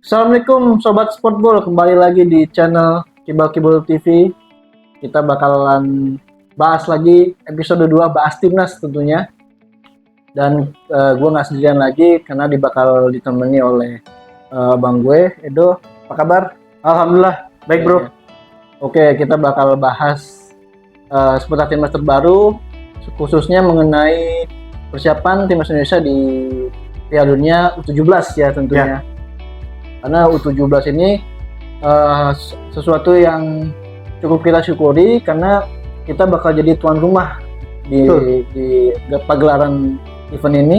Assalamualaikum Sobat Sportball, kembali lagi di channel Kibal TV. Kita bakalan bahas lagi episode 2, bahas timnas tentunya. Dan gue nggak sendirian lagi karena bakal ditemani oleh bang gue, Edo. Apa kabar? Alhamdulillah, baik bro. Oke, kita bakal bahas seputar timnas terbaru, khususnya mengenai persiapan timnas Indonesia di Piala Dunia U17 ya tentunya. Karena U17 ini sesuatu yang cukup kita syukuri karena kita bakal jadi tuan rumah di pagelaran event ini.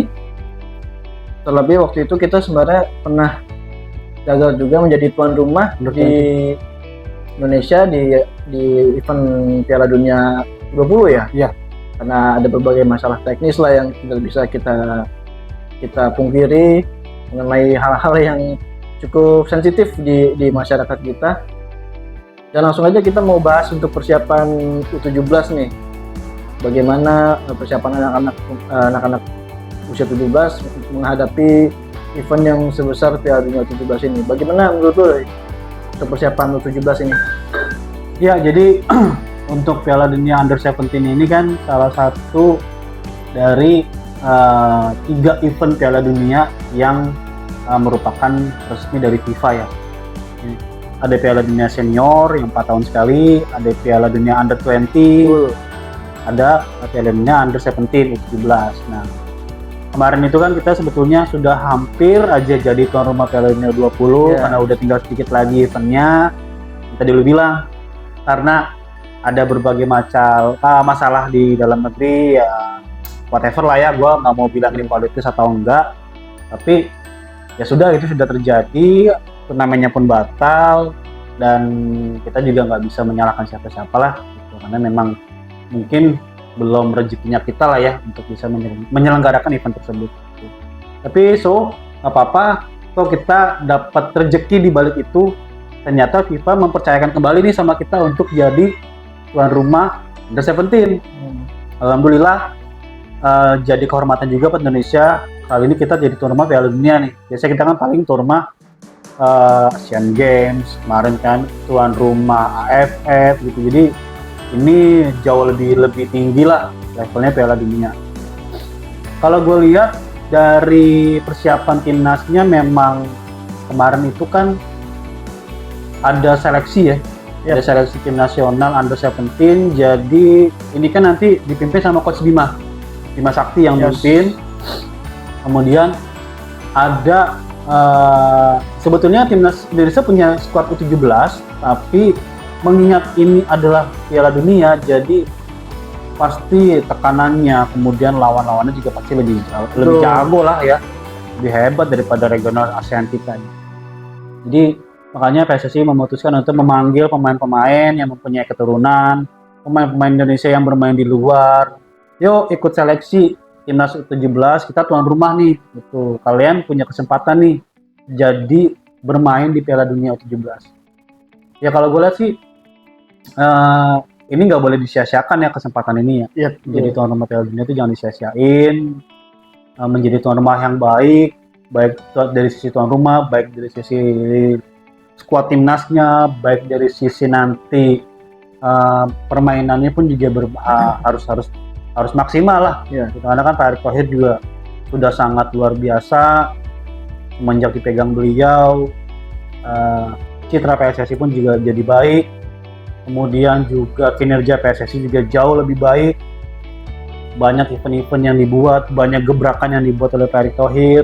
Terlebih waktu itu kita sebenarnya pernah gagal juga menjadi tuan rumah di Indonesia di event Piala Dunia 20 ya. Iya. Karena ada berbagai masalah teknis lah yang tidak bisa kita pungkiri mengenai hal-hal yang cukup sensitif di masyarakat kita. Dan langsung aja kita mau bahas untuk persiapan U17 nih. Bagaimana persiapan anak-anak usia 17 menghadapi event yang sebesar Piala Dunia U17 ini. Bagaimana menurut lo untuk persiapan U17 ini? Ya, jadi untuk Piala Dunia Under-17 ini kan salah satu dari 3 event Piala Dunia yang merupakan resmi dari FIFA ya. Ada Piala Dunia Senior yang 4 tahun sekali, ada Piala Dunia Under-20, ada Piala Dunia Under-17 U17. Nah, kemarin itu kan kita sebetulnya sudah hampir aja jadi tuan rumah Piala Dunia 20 karena udah tinggal sedikit lagi eventnya. Tadi lu bilang karena ada berbagai macam masalah di dalam negeri ya, whatever lah ya, gue nggak mau bilang ini politis atau enggak, tapi ya sudah, itu sudah terjadi, turnamennya pun batal, dan kita juga nggak bisa menyalahkan siapa-siapa lah gitu, karena memang mungkin belum rezekinya kita lah ya untuk bisa menyelenggarakan event tersebut gitu. Tapi nggak apa-apa, kalau kita dapat rezeki di balik itu, ternyata FIFA mempercayakan kembali nih sama kita untuk jadi tuan rumah Under-17. Alhamdulillah, jadi kehormatan juga buat Indonesia. Kali ini kita jadi tuan rumah Piala Dunia nih. Biasanya kita kan paling tuan rumah Asian Games, kemarin kan tuan rumah AFF gitu. Jadi ini jauh lebih tinggi lah levelnya Piala Dunia. Kalau gue lihat dari persiapan timnasnya, memang kemarin itu kan ada seleksi ya. Ada seleksi tim nasional Under-17. Jadi ini kan nanti dipimpin sama Coach Bima Sakti yang memimpin. Kemudian ada sebetulnya timnas Indonesia punya skuad U17, tapi mengingat ini adalah Piala Dunia, jadi pasti tekanannya, kemudian lawan-lawannya juga pasti lebih jago lah ya, lebih hebat daripada regional ASEAN kita. Jadi makanya PSSI memutuskan untuk memanggil pemain-pemain yang mempunyai keturunan, pemain-pemain Indonesia yang bermain di luar. Yuk ikut seleksi timnas U17, kita tuan rumah nih, gitu. Kalian punya kesempatan nih jadi bermain di Piala Dunia U17. Ya kalau gue lihat sih ini nggak boleh disia-siakan ya kesempatan ini ya. Jadi tuan rumah Piala Dunia itu jangan disia-siain. Menjadi tuan rumah yang baik dari sisi tuan rumah, baik dari sisi skuad timnasnya, baik dari sisi nanti permainannya pun juga harus maksimal lah ya. Karena kan Pak Erick Thohir juga sudah sangat luar biasa semenjak dipegang beliau. Citra PSSI pun juga jadi baik, kemudian juga kinerja PSSI juga jauh lebih baik. Banyak event-event yang dibuat, banyak gebrakan yang dibuat oleh Pak Erick Thohir.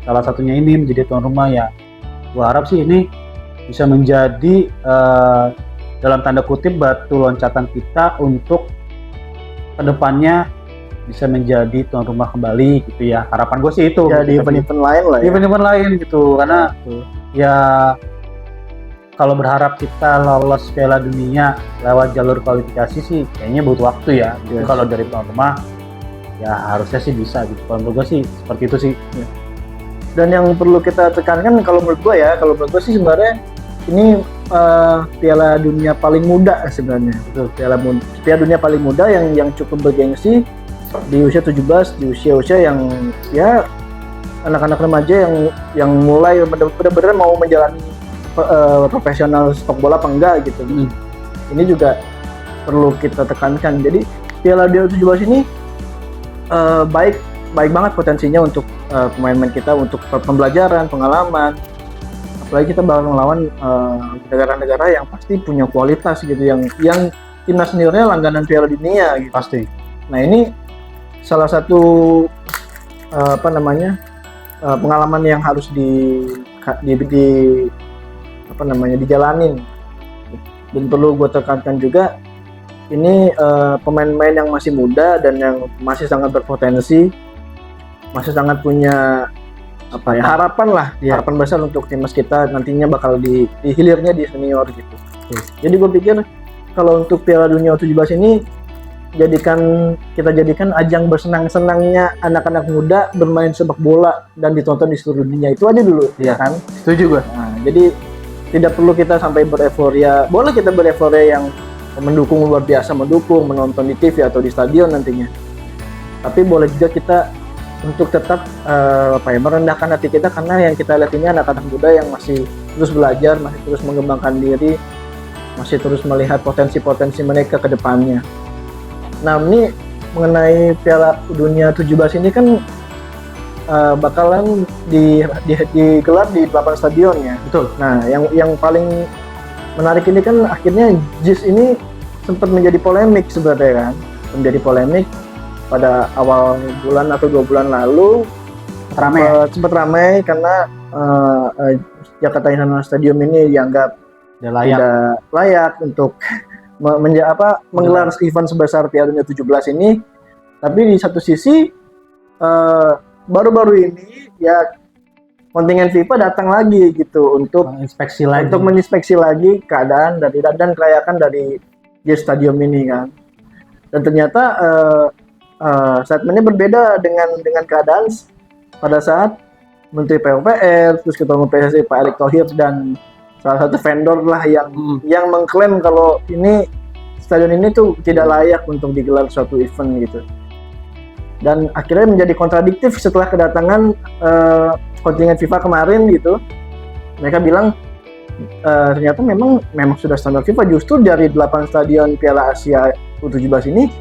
Salah satunya ini menjadi tuan rumah ya. Gua harap sih ini bisa menjadi dalam tanda kutip batu loncatan kita untuk kedepannya bisa menjadi tuan rumah kembali gitu ya. Harapan gue sih itu. Ya di event-event lain lah ya. Event-event lain gitu, karena ya kalau berharap kita lolos Piala Dunia lewat jalur kualifikasi sih kayaknya butuh waktu ya. Gitu. Kalau dari tuan rumah ya harusnya sih bisa gitu. Kalau menurut gue sih seperti itu sih. Dan yang perlu kita tekankan kalau menurut gue sih sebenarnya ini Piala Dunia paling muda sebenarnya. Piala Dunia paling muda yang cukup bergengsi di usia 17, di usia yang ya anak-anak remaja yang mulai benar-benar mau menjalani profesional sepak bola apa enggak gitu. Ini juga perlu kita tekankan. Jadi Piala Dunia U17 ini baik banget potensinya untuk pemain-pemain kita, untuk pembelajaran, pengalaman. Apalagi kita bakal melawan negara-negara yang pasti punya kualitas gitu, yang timnas seniornya langganan Piala Dunia gitu. Pasti. Nah ini salah satu pengalaman yang harus dijalanin. Dan perlu gue tekankan juga, ini pemain-pemain yang masih muda dan yang masih sangat berpotensi, masih sangat punya harapan besar untuk timnas kita nantinya bakal di hilirnya di senior gitu. Jadi gue pikir kalau untuk Piala Dunia U17 ini kita jadikan ajang bersenang-senangnya anak-anak muda bermain sepak bola dan ditonton di seluruh dunia. Itu aja dulu, ya kan? Setuju gue. Nah, jadi tidak perlu kita sampai bereforia. Boleh kita bereforia yang mendukung, luar biasa mendukung, menonton di TV atau di stadion nantinya. Tapi boleh juga kita untuk tetap merendahkan hati kita, karena yang kita lihat ini anak-anak muda yang masih terus belajar, masih terus mengembangkan diri, masih terus melihat potensi-potensi mereka ke depannya. Nah, ini mengenai Piala Dunia 17 ini kan bakalan digelar di 8 stadion ya. Betul. Nah, yang paling menarik ini kan akhirnya JIS ini sempat menjadi polemik sebenarnya kan. Menjadi polemik pada awal bulan atau 2 bulan lalu. Sempat ramai karena Jakarta International Stadium ini dianggap tidak layak untuk menggelar event sebesar Piala Dunia 17 ini. Tapi di satu sisi baru-baru ini ya kontingen FIFA datang lagi gitu untuk menginspeksi lagi keadaan dan kelayakan dari JIS Stadium ini kan. Dan ternyata statementnya berbeda dengan keadaan pada saat Menteri PUPR, terus Ketua Umum PSSI Pak Erick Thohir dan salah satu vendor lah yang mengklaim kalau ini stadion ini tuh tidak layak untuk digelar suatu event gitu. Dan akhirnya menjadi kontradiktif setelah kedatangan kontingen FIFA kemarin gitu. Mereka bilang ternyata memang sudah standar FIFA, justru dari 8 stadion Piala Asia U17 ini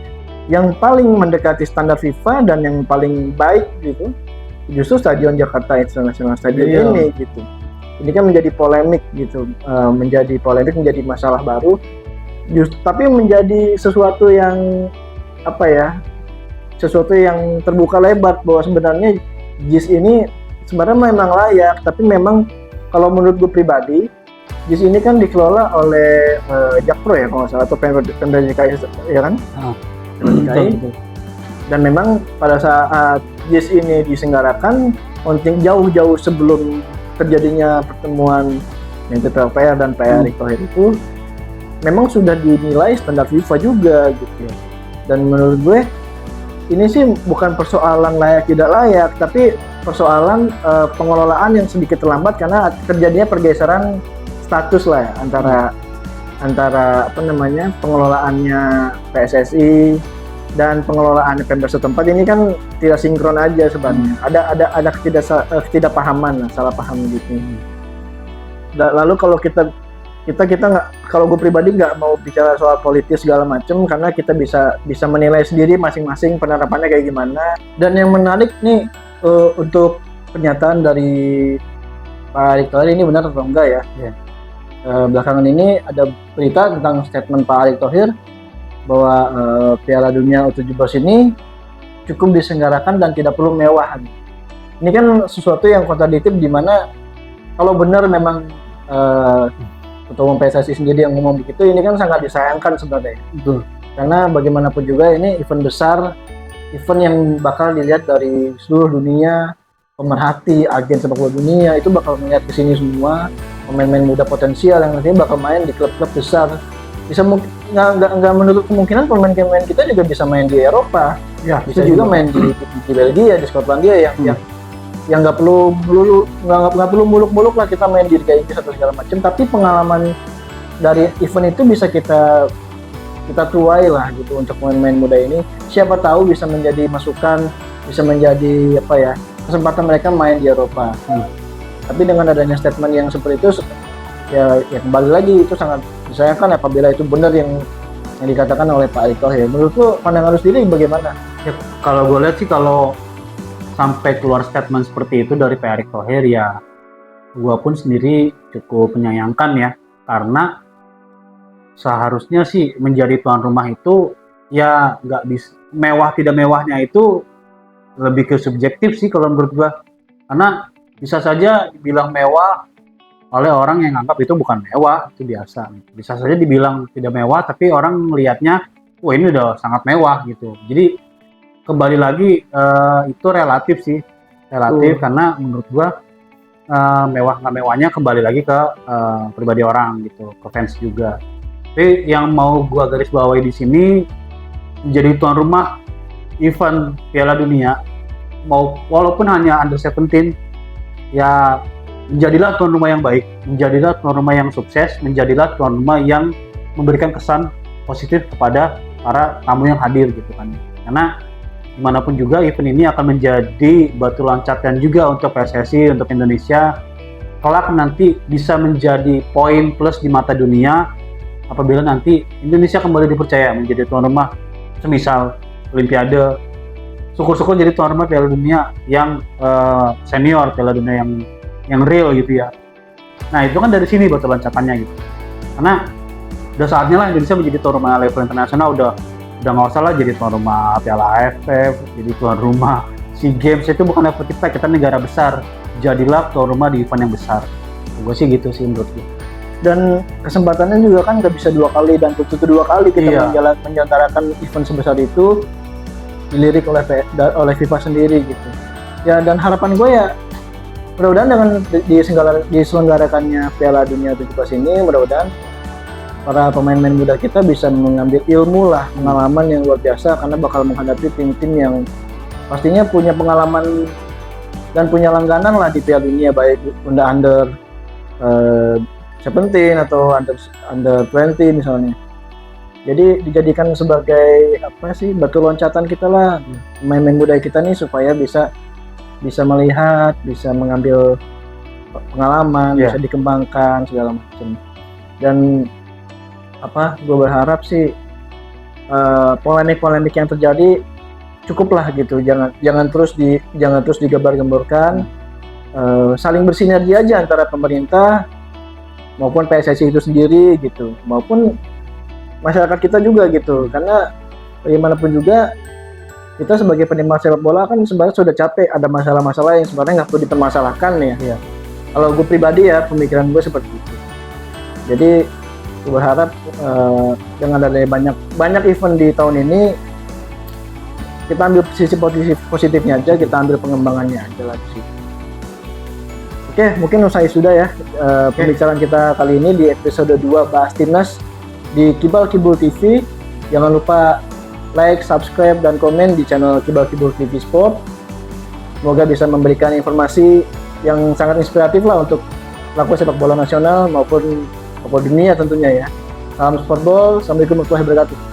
yang paling mendekati standar FIFA dan yang paling baik gitu justru Stadion Jakarta International Stadium ini gitu. Ini kan menjadi polemik gitu, menjadi masalah baru, tapi menjadi sesuatu yang sesuatu yang terbuka lebar bahwa sebenarnya JIS ini sebenarnya memang layak, tapi memang kalau menurut gue pribadi, JIS ini kan dikelola oleh Jakpro ya kalau nggak salah, atau Pemda DKI ya kan? DKI. Dan memang pada saat JIS ini diselenggarakan, jauh-jauh sebelum terjadinya pertemuan Menteri PUPR dan Pak Erick Thohir itu memang sudah dinilai standar FIFA juga gitu. Dan menurut gue ini sih bukan persoalan layak tidak layak, tapi persoalan pengelolaan yang sedikit terlambat karena terjadinya pergeseran status lah ya, antara pengelolaannya PSSI dan pengelolaan Pemda setempat ini kan tidak sinkron aja sebenarnya. Ada ketidakpahaman, salah paham gitu. Lalu kalau kita nggak, kalau gue pribadi nggak mau bicara soal politis segala macam karena kita bisa menilai sendiri masing-masing penerapannya kayak gimana. Dan yang menarik nih untuk pernyataan dari Pak Erick Thohir ini benar atau enggak ya? Belakangan ini ada berita tentang statement Pak Erick Thohir bahwa Piala Dunia U17 ini cukup diselenggarakan dan tidak perlu mewah. Ini kan sesuatu yang kontradiktif, di mana kalau benar memang Ketua Umum PSSI sendiri yang ngomong begitu, ini kan sangat disayangkan sebenarnya. Betul. Karena bagaimanapun juga ini event besar, event yang bakal dilihat dari seluruh dunia, pemerhati, agen sepak bola dunia itu bakal melihat ke sini semua, pemain-pemain muda potensial yang nantinya bakal main di klub-klub besar. Bisa nggak menutup kemungkinan pemain-pemain kita juga bisa main di Eropa, bisa juga main di Belgia, di Skotlandia yang nggak perlu muluk-muluk lah kita main di Liga Inggris atau segala macam, tapi pengalaman dari event itu bisa kita tuai lah gitu untuk pemain-pemain muda ini. Siapa tahu bisa menjadi masukan, bisa menjadi kesempatan mereka main di Eropa. Tapi dengan adanya statement yang seperti itu, ya kembali lagi itu sangat disayangkan apabila itu benar yang dikatakan oleh Pak Erick Thohir. Menurut lu pandangan lu sendiri bagaimana? Ya, kalau gue lihat sih kalau sampai keluar statement seperti itu dari Pak Erick Thohir, ya gue pun sendiri cukup menyayangkan ya, karena seharusnya sih menjadi tuan rumah itu ya nggak bisa mewah tidak mewahnya itu lebih ke subjektif sih kalau menurut gue, karena bisa saja dibilang mewah oleh orang yang anggap itu bukan mewah, itu biasa. Bisa saja dibilang tidak mewah, tapi orang melihatnya, wah ini udah sangat mewah gitu. Jadi kembali lagi itu relatif sih, relatif karena menurut gua mewah nggak mewahnya kembali lagi ke pribadi orang gitu, ke fans juga. Tapi yang mau gua garis bawahi di sini, menjadi tuan rumah event Piala Dunia, walaupun hanya under 17, ya menjadilah tuan rumah yang baik, menjadilah tuan rumah yang sukses, menjadilah tuan rumah yang memberikan kesan positif kepada para tamu yang hadir gitu kan. Karena dimanapun juga event ini akan menjadi batu loncatan juga untuk PSSI, untuk Indonesia. Kelak nanti bisa menjadi poin plus di mata dunia apabila nanti Indonesia kembali dipercaya menjadi tuan rumah, semisal Olimpiade. Syukur-syukur jadi tuan rumah Piala Dunia yang senior, Piala Dunia yang real gitu ya. Nah itu kan dari sini batu loncatannya gitu. Karena udah saatnya lah Indonesia menjadi tuan rumah level internasional, udah nggak usah lah jadi tuan rumah Piala AFF, jadi tuan rumah SEA Games, itu bukan level kita negara besar, jadilah tuan rumah di event yang besar. Gue sih gitu sih menurut gue. Dan kesempatannya juga kan nggak bisa 2 kali dan tentu 2 kali kita menyelenggarakan event sebesar itu, dilirik oleh FIFA sendiri gitu. Ya dan harapan gue ya mudah-mudahan dengan diselenggarakannya Piala Dunia 17 ini, mudah-mudahan para pemain-pemain muda kita bisa mengambil ilmu lah, pengalaman yang luar biasa, karena bakal menghadapi tim-tim yang pastinya punya pengalaman dan punya langganan lah di Piala Dunia, baik under 17 atau under 20 misalnya. Jadi dijadikan sebagai batu loncatan kita lah, pemain-pemain muda kita nih, supaya bisa melihat, bisa mengambil pengalaman, bisa dikembangkan segala macam. Dan gue berharap sih polemik-polemik yang terjadi cukuplah gitu, jangan terus digembar-gemborkan, saling bersinergi aja antara pemerintah maupun PSSI itu sendiri gitu, maupun masyarakat kita juga gitu, karena bagaimanapun juga kita sebagai penikmat sepak bola kan sebenarnya sudah capek ada masalah-masalah yang sebenarnya nggak perlu dipermasalahkan ya. Kalau gue pribadi ya, pemikiran gue seperti itu. Jadi gue berharap dengan adanya banyak event di tahun ini, kita ambil sisi positifnya aja, kita ambil pengembangannya aja lah di situ. Oke, mungkin usai sudah ya pembicaraan kita kali ini di episode 2 bahas timnas di Kibal Kibul TV. Jangan lupa like, subscribe, dan komen di channel Kibal Kibul TV Sport. Semoga bisa memberikan informasi yang sangat inspiratif lah untuk pelaku sepak bola nasional maupun dunia tentunya ya. Salam sport ball, assalamualaikum warahmatullahi wabarakatuh.